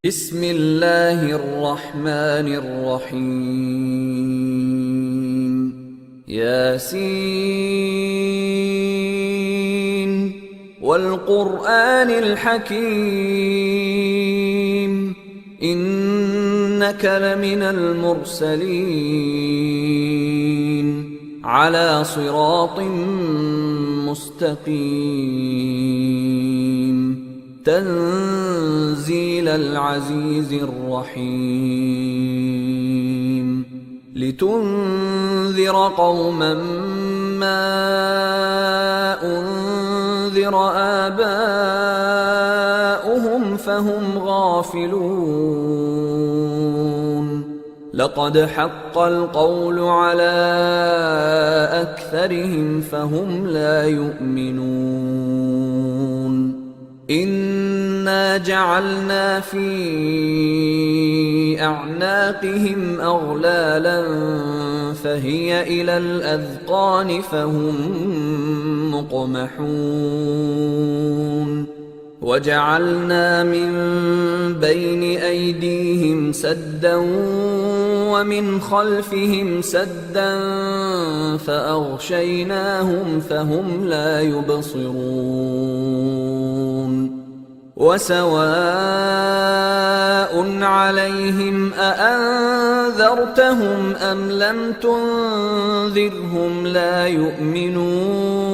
بسم الله الرحمن الرحيم ياسين والقرآن الحكيم إنك لمن المرسلين على صراط مستقيم تنزيل العزيز الرحيم لتنذر قوما ما أنذر آباؤهم فهم غافلون لقد حق القول على أكثرهم فهم لا يؤمنون إنا جعلنا في أعناقهم أغلالا فهي إلى الأذقان فهم مقمحون وجعلنا من بين أيديهم سدا ومن خلفهم سدا فأغشيناهم فهم لا يبصرون وسواء عليهم أأنذرتهم أم لم تنذرهم لا يؤمنون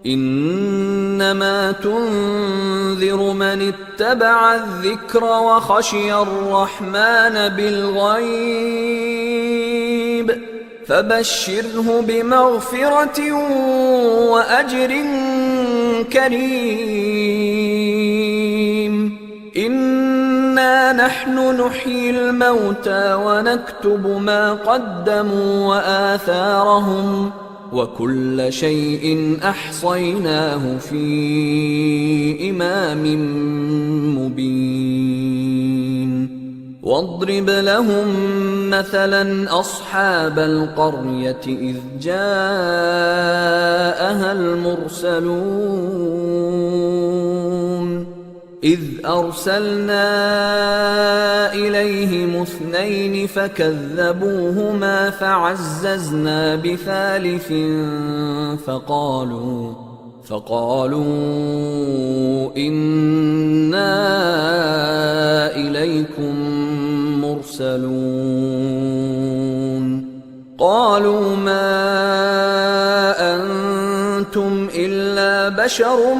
إنما تنذر من اتبع الذكر وخشي الرحمن بالغيب فبشره بمغفرة وأجر كريم إنا نحن نحيي الموتى ونكتب ما قدموا وآثارهم وكل شيء أحصيناه في إمام مبين واضرب لهم مثلا أصحاب القرية إذ جاءها المرسلون إذ أرسلنا إليهم اثنين فكذبوهما فعززنا بثالث فقالوا إنا إليكم مرسلون قالوا ما أنتم إلا بشر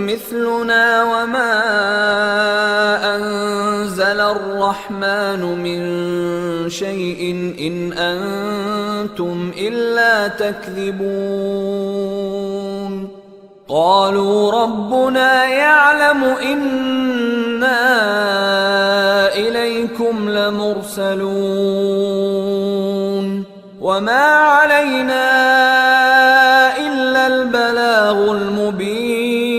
مثلنا وما أنزل الرحمن من شيء إن أنتم إلا تكذبون قالوا ربنا يعلم إنا إليكم لمرسلون وما علينا إلا البلاغ المبين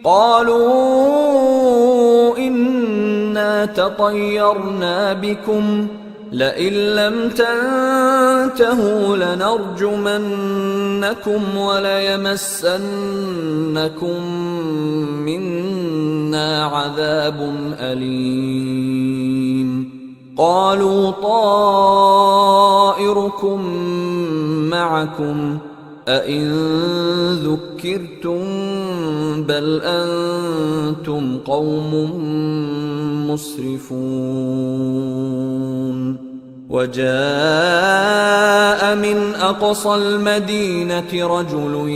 قالوا إنا تطيرنا بكم لئن لم تنتهوا لنرجمنكم وليمسنكم منا عذاب أليم قالوا طائركم معكم أئن ذكرتم بل أنتم قوم مسرفون وجاء من أقصى المدينة رجل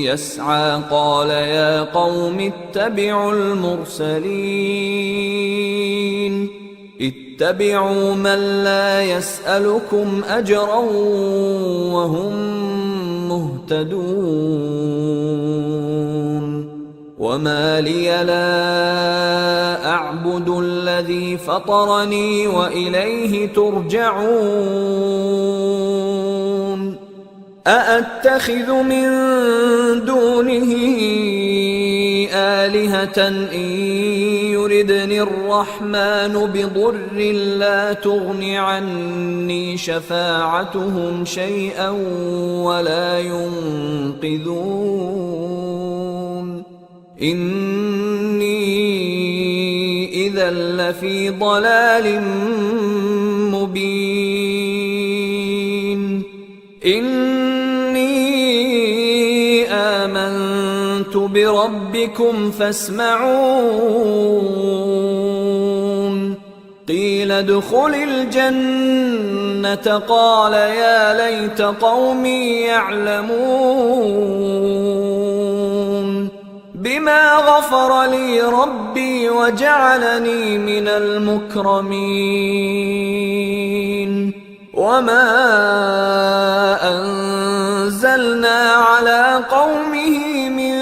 يسعى قال يا قوم اتبعوا المرسلين اتبعوا من لا يسألكم أجرا وهم مهتدون وما لي لا أعبد الذي فطرني وإليه ترجعون أأتخذ من دونه آلهة إن يردني الرحمن بضر لا تغن عني شفاعتهم شيئا ولا ينقذون إني إذا لفي ضلال مبين إني آمنت بربكم فاسمعون قيل ادخل الجنة قال يا ليت قومي يعلمون بما غفر لي ربي وجعلني من المكرمين وما أنزلنا على قومه من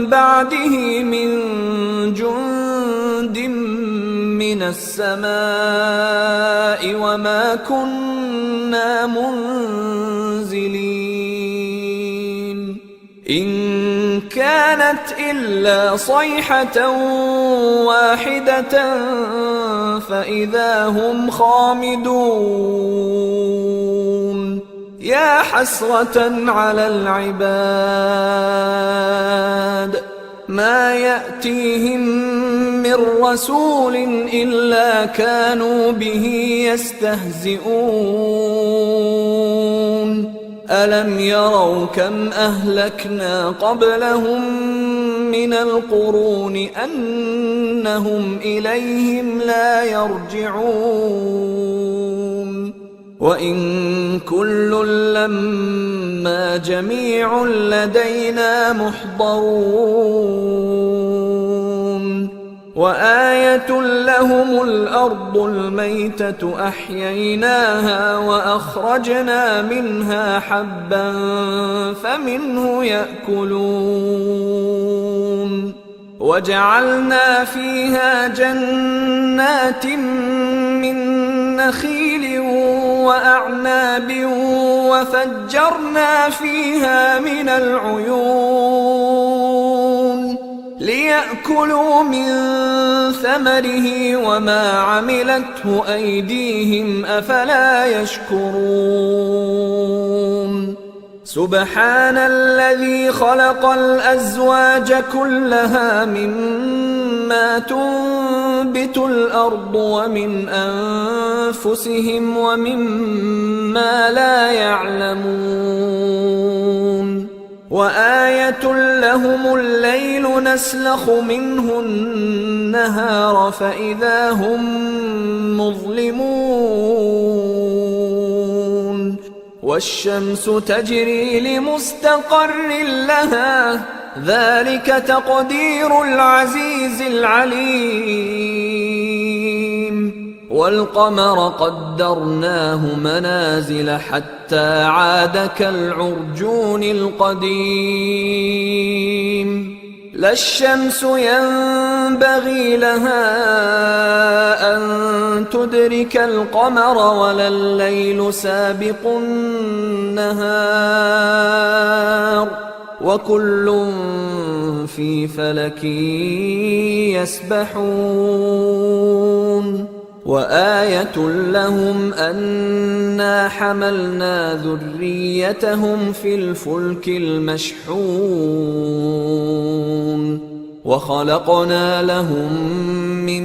بعده من جند من السماء وما كنا منزلين إن كانت إلا صيحة واحدة فإذا هم خامدون يا حسرة على العباد ما يأتيهم من رسول إلا كانوا به يستهزئون ألم يروا كم أهلكنا قبلهم من القرون أنهم إليهم لا يرجعون وإن كل لما جميع لدينا محضرون وآية لهم الأرض الميتة أحييناها وأخرجنا منها حبا فمنه يأكلون وجعلنا فيها جنات من نخيل وأعناب وفجرنا فيها من العيون ليأكلوا من ثمره وما عملته أيديهم أفلا يشكرون سبحان الذي خلق الأزواج كلها مما تنبت الأرض ومن أنفسهم ومما لا يعلمون وآية لهم الليل نسلخ منه النهار فإذا هم مظلمون والشمس تجري لمستقر لها ذلك تقدير العزيز العليم والقمر قدرناه منازل حتى عاد كالعرجون القديم لا الشمس ينبغي لها أن تدرك القمر ولا الليل سابق النهار وكل في فلك يسبحون وآية لهم أنا حملنا ذريتهم في الفلك المشحون وخلقنا لهم من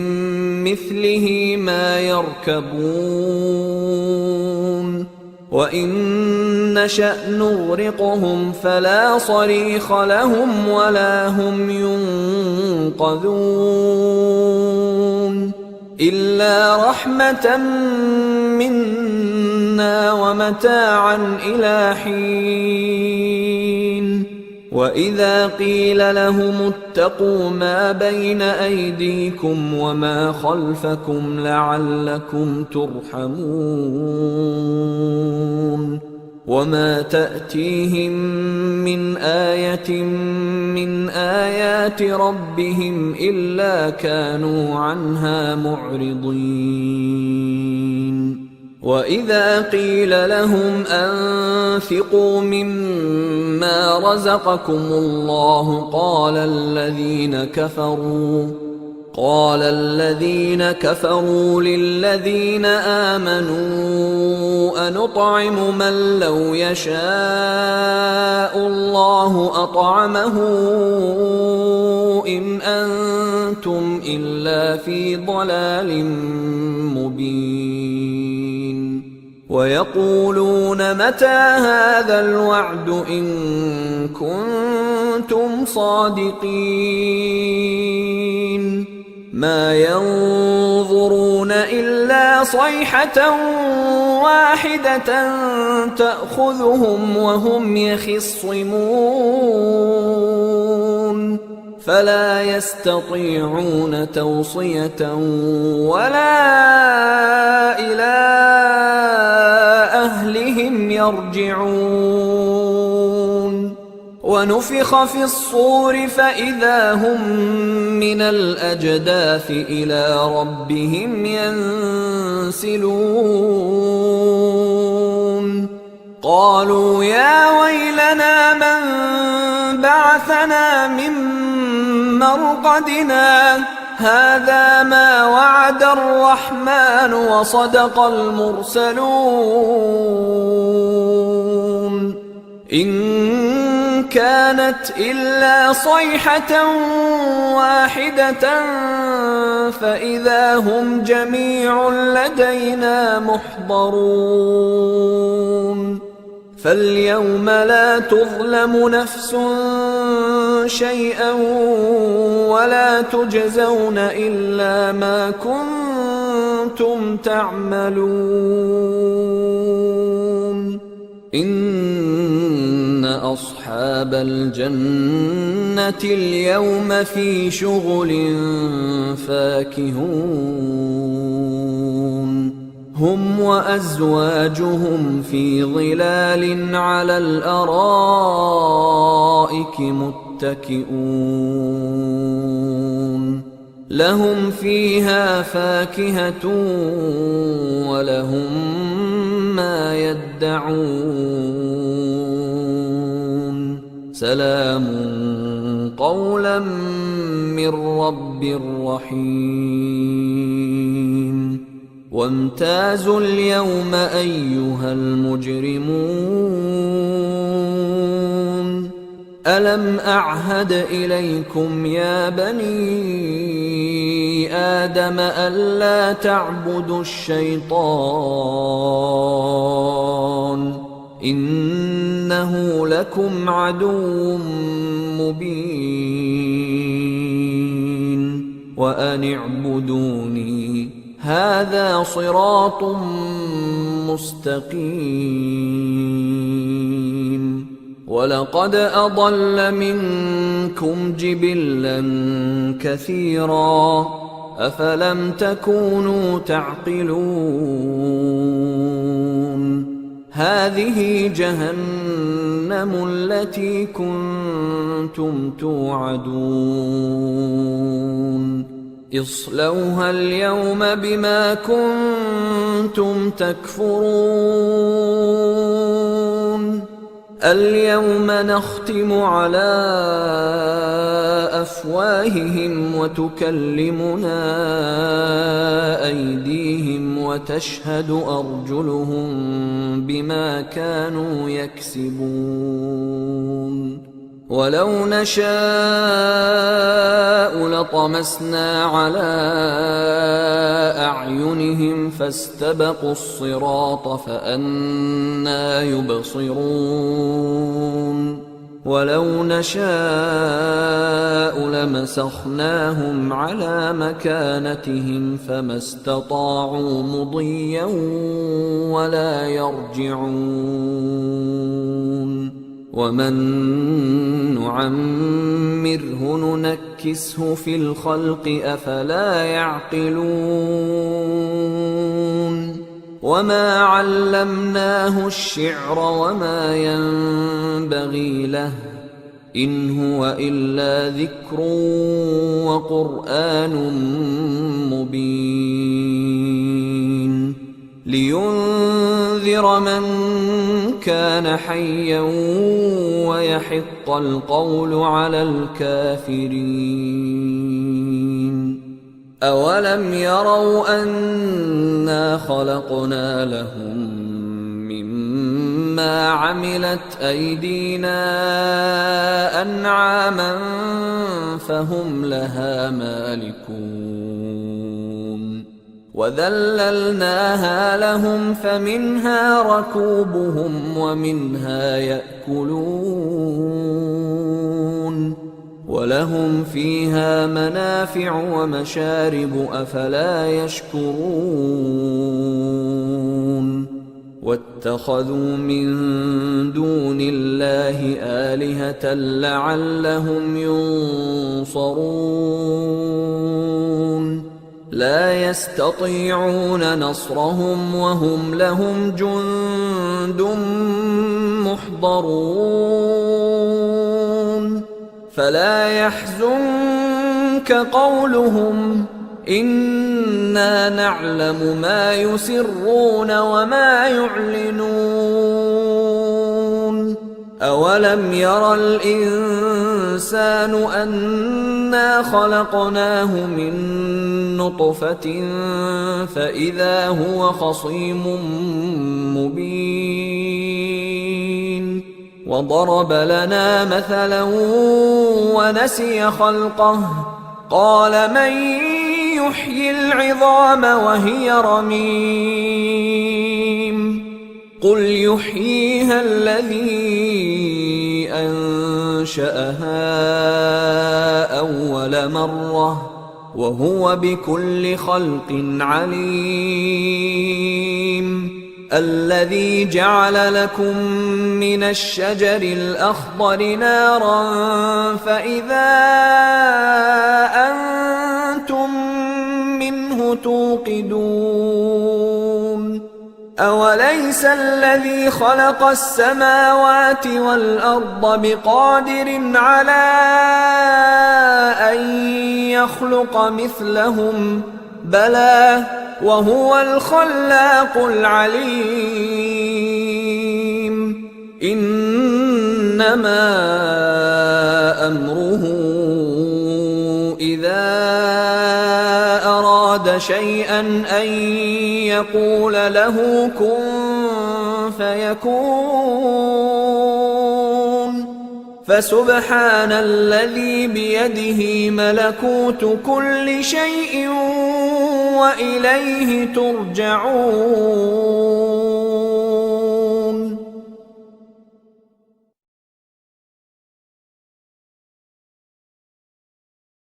مثله ما يركبون وإن نشأ نغرقهم فلا صريخ لهم ولا هم ينقذون إلا رحمة منا ومتاعا إلى حين وإذا قيل لهم اتقوا ما بين أيديكم وما خلفكم لعلكم ترحمون وما تأتيهم من آية من آيات ربهم إلا كانوا عنها معرضين وإذا قيل لهم أنفقوا مما رزقكم الله قال الذين كفروا للذين آمنوا أنطعم من لو يشاء الله أطعمه إن أنتم إلا في ضلال مبين ويقولون متى هذا الوعد إن كنتم صادقين ما ينظرون إلا صيحة واحدة تأخذهم وهم يخصمون فلا يستطيعون توصية ولا إلى أهلهم يرجعون ونفخ في الصور فإذا هم من الأجداث إلى ربهم ينسلون قالوا يا ويلنا من بعثنا من مرقدنا هذا ما وعد الرحمن وصدق المرسلون إن كانت إلا صيحة واحدة فإذا هم جميع لدينا محضرون فاليوم لا تظلم نفس شيئا ولا تجزون إلا ما كنتم تعملون إن أصحاب الجنة اليوم في شغل فاكهون هم وأزواجهم في ظلال على الأرائك متكئون لهم فيها فاكهة ولهم ما يدعون سلام قولا من رب رحيم وامتازوا اليوم أيها المجرمون ألم أعهد إليكم يا بني آدم ألا تعبدوا الشيطان إنه لكم عدو مبين وأن اعبدوني هذا صراط مستقيم ولقد أضل منكم جبلا كثيرا أفلم تكونوا تعقلون هذه جهنم التي كنتم توعدون اصلوها اليوم بما كنتم تكفرون اليوم نختم على أفواههم وتكلمنا أيديهم وتشهد أرجلهم بما كانوا يكسبون ولو نشاء لطمسنا على أعينهم فاستبقوا الصراط فأنى يبصرون ولو نشاء لمسخناهم على مكانتهم فما استطاعوا مضيا ولا يرجعون ومن نعمره ننكسه في الخلق أفلا يعقلون وما علمناه الشعر وما ينبغي له إن هو إلا ذكر وقرآن مبين لينذر من كان حيا ويحق القول على الكافرين أولم يروا أنا خلقنا لهم مما عملت أيدينا أنعاما فهم لها مالكون وذللناها لهم فمنها ركوبهم ومنها يأكلون ولهم فيها منافع ومشارب أفلا يشكرون واتخذوا من دون الله آلهة لعلهم ينصرون لا يستطيعون نصرهم وهم لهم جند محضرون فلا يحزنك قولهم إنا نعلم ما يسرون وما يعلنون أولم ير الإنسان أنا خلقناه من نطفة فإذا هو خصيم مبين وضرب لنا مثلا ونسي خلقه قال من يحيي العظام وهي رميم قل يحييها الذي أنشأها أول مرة وهو بكل خلق عليم الذي جعل لكم من الشجر الأخضر نارا فإذا أنتم منه توقدون أوليس الذي خلق السماوات والأرض بقادر على أن يخلق مثلهم بلى وهو الخلاق العليم إنما أمره إذا أراد شيئا أن يقول له كن فيكون فسبحان الذي بيده ملكوت كل شيء وإليه ترجعون